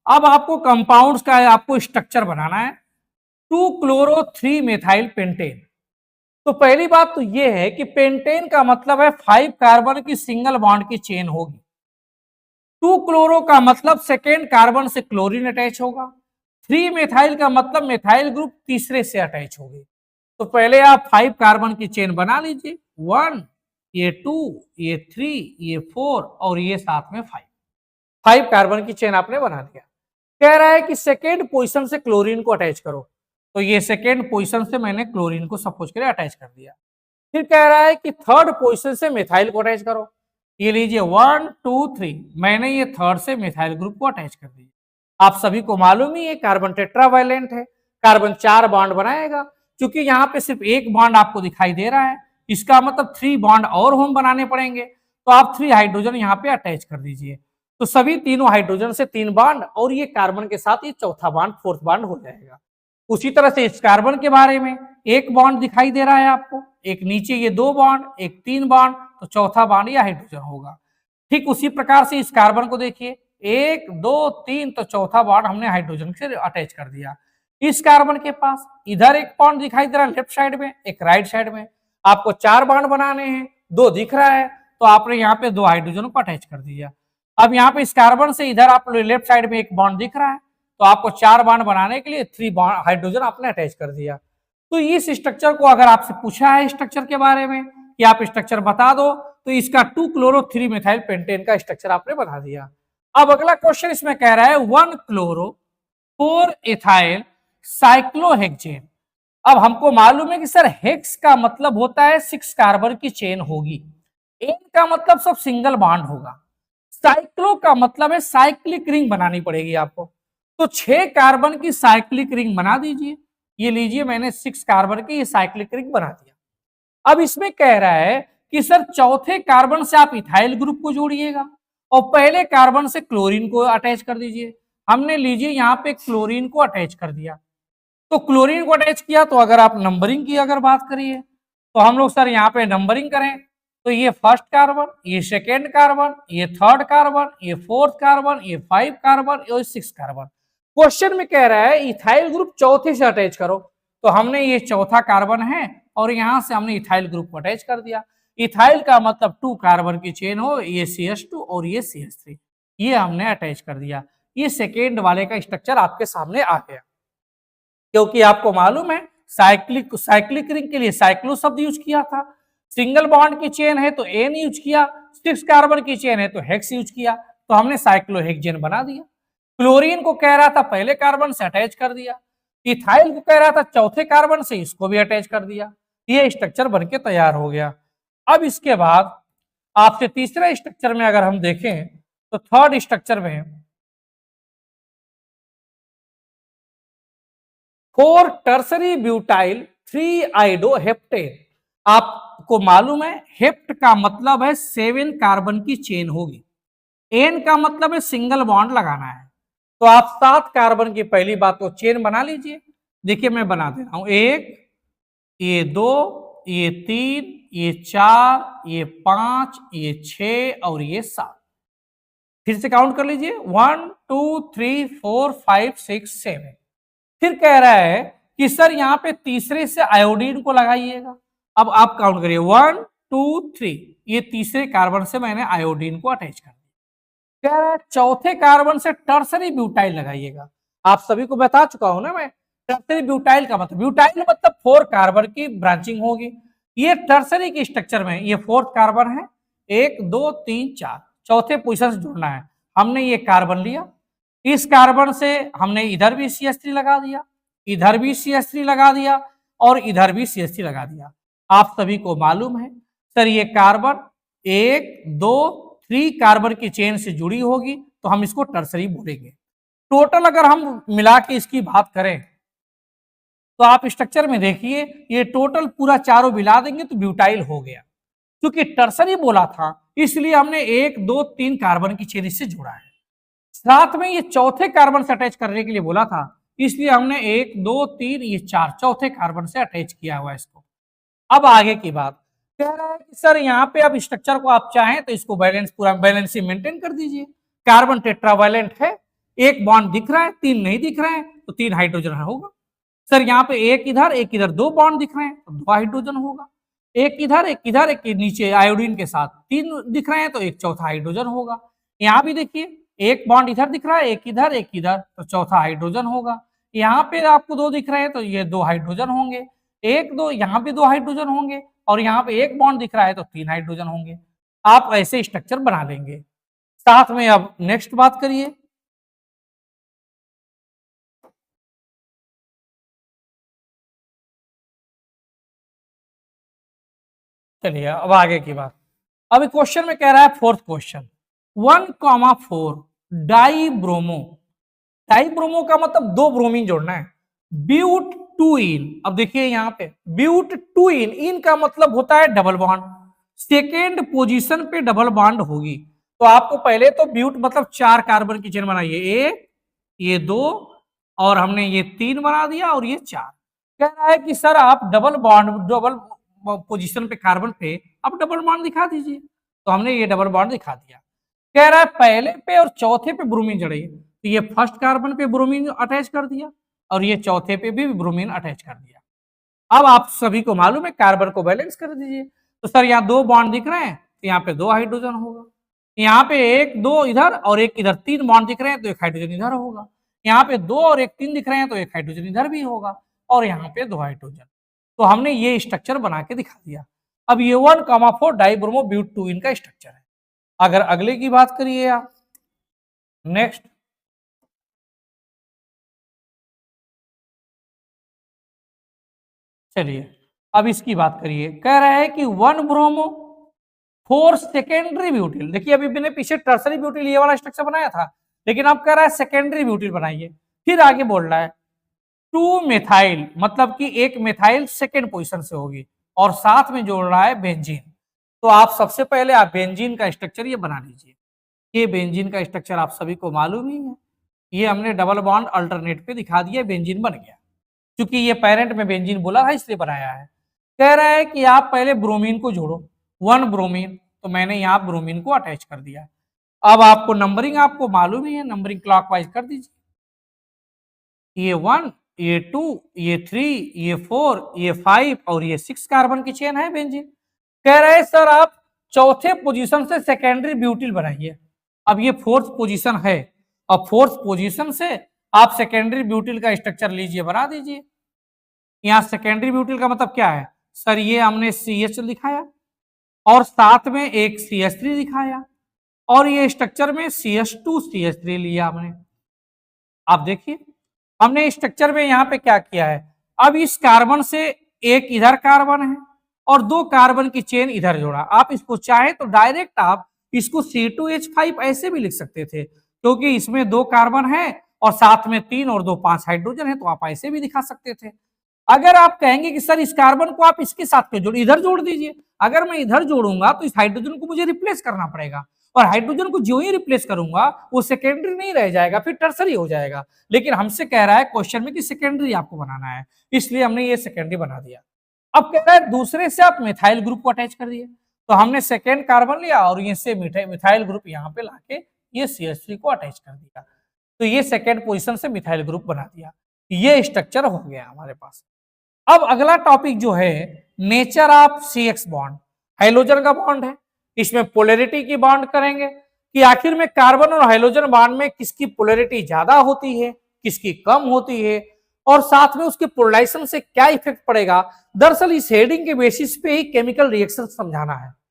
अब आपको कंपाउंड्स का आपको स्ट्रक्चर बनाना है 2-chloro-3-methyl पेंटेन। तो पहली बात तो यह है कि पेंटेन का मतलब है 5 कार्बन की सिंगल बॉन्ड की चेन होगी। 2-क्लोरो का मतलब सेकेंड कार्बन से क्लोरीन अटैच होगा। 3-मेथाइल का मतलब मेथाइल ग्रुप तीसरे से अटैच होगी। तो पहले आप 5 कार्बन की चेन बना लीजिए, 1, ये 2, ये 3, ये 4 और ये साथ में 5 कार्बन की चेन आपने बना दिया। कह रहा है कि सेकेंड पोजीशन से क्लोरीन को अटैच करो, तो ये सेकेंड पोजीशन से मैंने क्लोरीन को सपोज करें अटैच कर दिया। फिर कह रहा है कि थर्ड पोजीशन से मिथाइल को अटैच करो, ये लीजिए 1 2 3, मैंने ये थर्ड से मिथाइल ग्रुप को अटैच कर दिया। आप सभी को मालूम ही है कार्बन टेट्रावैलेंट है, कार्बन 4 बॉन्ड बनाएगा। क्योंकि यहाँ पे सिर्फ एक बॉन्ड आपको दिखाई दे रहा है, इसका मतलब 3 बॉन्ड और हम बनाने पड़ेंगे, तो आप 3 हाइड्रोजन यहाँ पे अटैच कर दीजिए। तो सभी तीनों हाइड्रोजन से 3 बॉन्ड और ये कार्बन के साथ ये चौथा बॉन्ड, फोर्थ बॉन्ड हो जाएगा। उसी तरह से इस कार्बन के बारे में एक बॉन्ड दिखाई दे रहा है आपको, एक नीचे ये 2 बॉन्ड, एक 3 बॉन्ड, तो चौथा बॉन्ड या हाइड्रोजन होगा। ठीक उसी प्रकार से इस कार्बन को देखिए, 1 2 3, तो चौथा बॉन्ड हमने हाइड्रोजन से अटैच कर दिया। इस कार्बन के पास इधर एक बॉन्ड दिखाई दे रहा है लेफ्ट साइड में, एक राइट साइड में। आपको 4 बॉन्ड बनाने हैं, 2 दिख रहा है, तो आपने यहाँ पे 2 हाइड्रोजन को अटैच कर दिया। अब यहाँ पे इस कार्बन से इधर आप लेफ्ट साइड में एक बॉन्ड दिख रहा है, तो आपको 4 बॉन्ड बनाने के लिए 3 बॉन्ड हाइड्रोजन आपने अटैच कर दिया। तो इस स्ट्रक्चर को अगर आपसे पूछा है स्ट्रक्चर के बारे में कि आप स्ट्रक्चर बता दो, तो इसका 2-chloro-3-methyl पेंटेन का स्ट्रक्चर आपने बना दिया। अब अगला क्वेश्चन इसमें कह रहा है 1-chloro-4-ethyl साइक्लोहेक्सेन। अब हमको मालूम है कि सर हेक्स का मतलब होता है 6 कार्बन की चेन होगी, एन का मतलब सब सिंगल बॉन्ड होगा, साइक्लो का मतलब है साइक्लिक रिंग बनानी पड़ेगी आपको। तो 6 कार्बन की साइक्लिक रिंग बना दीजिए, ये लीजिए मैंने 6 कार्बन की ये साइक्लिक रिंग बना दिया। अब इसमें कह रहा है कि सर चौथे कार्बन से आप इथाइल ग्रुप को जोड़िएगा और पहले कार्बन से क्लोरीन को अटैच कर दीजिए। हमने लीजिए यहाँ पे क्लोरीन को अटैच कर दिया, तो क्लोरीन को अटैच किया, तो अगर आप नंबरिंग की अगर बात करिए तो हम लोग सर यहाँ पे नंबरिंग करें, तो ये फर्स्ट कार्बन, ये सेकेंड कार्बन, ये थर्ड कार्बन, ये फोर्थ कार्बन, ये 5 कार्बन, ये 6 कार्बन। क्वेश्चन में कह रहा है इथाइल ग्रुप चौथे से अटैच करो, तो हमने ये चौथा कार्बन है और यहां से हमने इथाइल ग्रुप को अटैच कर दिया। इथाइल का मतलब 2 कार्बन की चेन हो, ये CH2 और ये CH3, ये हमने अटैच कर दिया। ये सेकेंड वाले का स्ट्रक्चर आपके सामने आ गया। क्योंकि आपको मालूम है साइक्लिक रिंग के लिए साइक्लो शब्द यूज किया था, सिंगल बॉन्ड की चेन है तो एन यूज किया, 6 कार्बन की चेन है तो हेक्स यूज किया, तो हमने साइक्लोहेक्सेन बना दिया। क्लोरीन को कह रहा था पहले कार्बन से अटैच कर दिया, इथाइल को कह रहा था चौथे कार्बन से, इसको भी अटैच कर दिया, ये स्ट्रक्चर बनके तैयार हो गया। अब इसके बाद आपसे तीसरे स्ट्रक्चर में अगर हम देखें तो थर्ड स्ट्रक्चर में 4 टर्सरी ब्यूटाइल 3 आइडोहेप्टेन। आपको मालूम है हेप्ट का मतलब है 7 कार्बन की चेन होगी, एन का मतलब है सिंगल बॉन्ड लगाना है, तो आप 7 कार्बन की पहली बात तो चेन बना लीजिए। देखिए मैं बना दे रहा हूं, 1, ये 2, ये 3, ये 4, ये 5, ये 6 और ये 7। फिर से काउंट कर लीजिए 1 2 3 4 5 6 7। फिर कह रहा है कि सर यहाँ पे तीसरे से आयोडीन को लगाइएगा। अब आप काउंट करिए 1 2 3, ये तीसरे कार्बन से मैंने आयोडीन को अटैच कर दिया। कह रहा है चौथे कार्बन से टर्सरी ब्यूटाइल लगाइएगा। आप सभी को बता चुका हूं ना मैं, टर्सरी ब्यूटाइल का मतलब, ब्यूटाइल मतलब 4 कार्बन की ब्रांचिंग होगी। ये टर्सरी की स्ट्रक्चर में ये 4th कार्बन है, 1 2 3 4, चौथे पोजीशन से जुड़ना है। हमने ये कार्बन लिया, इस कार्बन से हमने इधर भी CH3 लगा दिया, इधर भी CH3 लगा दिया और इधर भी CH3 लगा दिया। आप सभी को मालूम है सर ये कार्बन 1 2 3 कार्बन की चेन से जुड़ी होगी, तो हम इसको टर्सरी बोलेंगे। टोटल अगर हम मिला के इसकी बात करें तो आप स्ट्रक्चर में देखिए ये टोटल पूरा चारों मिला देंगे तो ब्यूटाइल हो गया। क्योंकि टर्सरी बोला था इसलिए हमने 1 2 3 कार्बन की चेन इससे जोड़ा है। साथ में ये चौथे कार्बन से अटैच करने के लिए बोला था, इसलिए हमने 1 2 3 ये 4 चौथे कार्बन से अटैच किया हुआ इसको। अब आगे की बात कह रहा है कि सर यहाँ पे अब स्ट्रक्चर को आप चाहें तो इसको बैलेंस पूरा बैलेंस ही मेंटेन कर दीजिए। कार्बन टेट्रावैलेंट है, एक बॉन्ड दिख रहा है, 3 नहीं दिख रहे हैं, तो 3 हाइड्रोजन होगा। सर यहाँ पे एक इधर 2 बॉन्ड दिख रहे हैं, तो 2 हाइड्रोजन होगा। एक इधर, एक नीचे आयोडीन के साथ 3 दिख रहे हैं, तो एक चौथा हाइड्रोजन होगा। यहाँ भी देखिए, एक बॉन्ड इधर दिख रहा है, एक इधर, तो चौथा हाइड्रोजन होगा। यहाँ पे आपको 2 दिख रहे हैं, तो ये 2 हाइड्रोजन होंगे। 1-2 यहाँ पे 2 हाइड्रोजन होंगे, और यहाँ पे एक बॉन्ड दिख रहा है, तो 3 हाइड्रोजन होंगे। आप ऐसे स्ट्रक्चर बना लेंगे। साथ में अब नेक्स्ट बात करिए। चलिए अब आगे की बात। अब क्वेश्चन में कह रहा है, fourth question, 1,4 die bromo. Die bromo का मतलब 2 ब्रोमीन जोड़ना है। ब्यूट 2 इन। अब देखिए यहाँ पे ब्यूट 2 इन का मतलब होता है डबल बॉन्ड। सेकेंड पोजीशन पे डबल बॉन्ड होगी, तो आपको पहले तो ब्यूट मतलब 4 कार्बन की चेन बनाइए, 1, ये 2, और हमने ये 3 बना दिया, और ये 4। कह रहा है कि सर आप डबल पोजीशन पे कार्बन पे आप डबल बॉन्ड दिखा दीजिए, तो हमने ये डबल बॉन्ड दिखा दिया। कह रहा है पहले पे और चौथे पे ब्रोमीन जड़िए, तो ये फर्स्ट कार्बन पे ब्रोमीन अटैच कर दिया, और ये चौथे पे भी ब्रोमीन अटैच कर दिया। अब आप सभी को मालूम है कार्बन को बैलेंस कर दीजिए, तो सर यहाँ 2 बॉन्ड दिख रहे हैं, तो यहाँ पे 2 हाइड्रोजन होगा। यहाँ पे 1-2 इधर और एक इधर 3 बॉन्ड दिख रहे हैं, तो एक हाइड्रोजन इधर होगा। यहाँ पे 2 और 1 3 दिख रहे हैं, तो एक हाइड्रोजन इधर भी होगा, और यहाँ पे 2 हाइड्रोजन। तो हमने ये स्ट्रक्चर बना के दिखा दिया। अब ये 1,4 डाइब्रोमो ब्यूट 2 इनका स्ट्रक्चर है। अगर अगले की बात करिए आप, नेक्स्ट, चलिए अब इसकी बात करिए। कह रहा है कि 1 ब्रोमो 4 सेकेंडरी ब्यूटिल। देखिए अभी मैंने पीछे टर्सरी ब्यूटिल ये वाला स्ट्रक्चर बनाया था, लेकिन अब कह रहा है सेकेंडरी ब्यूटिल बनाइए। फिर आगे बोल रहा है 2 मेथाइल, मतलब कि एक मेथाइल सेकेंड पोजीशन से होगी, और साथ में जोड़ रहा है बेंजीन। तो आप सबसे पहले आप बेंजीन का स्ट्रक्चर ये बना लीजिए। ये बेंजीन का स्ट्रक्चर आप सभी को मालूम ही है, ये हमने डबल बॉन्ड अल्टरनेट पे दिखा दिया, बेंजीन बन गया। क्योंकि ये पेरेंट में बेंजीन बोला था इसलिए बनाया है। कह रहा है कि आप पहले ब्रोमीन को जोड़ो, 1 ब्रोमीन, तो मैंने यहाँ ब्रोमीन को अटैच कर दिया। अब आपको नंबरिंग आपको मालूम ही है, नंबरिंग क्लॉकवाइज कर दीजिए। ये 1, ये 2, ये 3, ये 4, ये 5 और ये 6 कार्बन की चेन है बेंजीन। कह रहे हैं सर आप चौथे पोजीशन से सेकेंडरी ब्यूटिल बनाइए। अब ये फोर्थ पोजीशन है, अब फोर्थ पोजीशन से आप सेकेंडरी ब्यूटिल का स्ट्रक्चर लीजिए, बना दीजिए। यहाँ सेकेंडरी ब्यूटिल का मतलब क्या है सर, ये हमने CH दिखाया, और साथ में एक CH3 दिखाया, और ये स्ट्रक्चर में CH2 CH3 लिया हमने। आप देखिए हमने स्ट्रक्चर में यहाँ पे क्या किया है, अब इस कार्बन से एक इधर कार्बन है और 2 कार्बन की चेन इधर जोड़ा। आप इसको चाहे तो डायरेक्ट आप इसको C2H5 ऐसे भी लिख सकते थे, क्योंकि इसमें 2 कार्बन है और साथ में 3 और 2 5 हाइड्रोजन है, तो आप ऐसे भी दिखा सकते थे। अगर आप कहेंगे कि सर इस कार्बन को आप इसके साथ क्यों जोड़, इधर जोड़ दीजिए। अगर मैं इधर जोड़ूंगा तो इस हाइड्रोजन को मुझे रिप्लेस करना पड़ेगा, और हाइड्रोजन को जो ही रिप्लेस करूंगा वो सेकेंडरी नहीं रह जाएगा, फिर टर्सरी हो जाएगा। लेकिन हमसे कह रहा है क्वेश्चन में कि सेकेंडरी आपको बनाना है, इसलिए हमने ये सेकेंडरी बना दिया। अब कह रहा है दूसरे से आप मिथाइल ग्रुप को अटैच कर दिए, तो हमने सेकेंड कार्बन लिया और ये से मिथाइल ग्रुप यहाँ पे लाके ये CH3 को अटैच कर दिया, तो ये सेकेंड पोजिशन से मिथाइल ग्रुप बना दिया। ये स्ट्रक्चर हो गया हमारे पास। अब अगला टॉपिक जो है nature of CX bond, hydrogen का बॉन्ड है, इसमें पोलैरिटी की बॉन्ड करेंगे कि आखिर में कार्बन और हाइड्रोजन बॉन्ड में किसकी पोलैरिटी ज्यादा होती है, किसकी कम होती है, और साथ में उसके पोलराइजेशन से क्या इफेक्ट पड़ेगा। दरअसल इस हेडिंग के बेसिस पे ही केमिकल रिएक्शन समझाना है।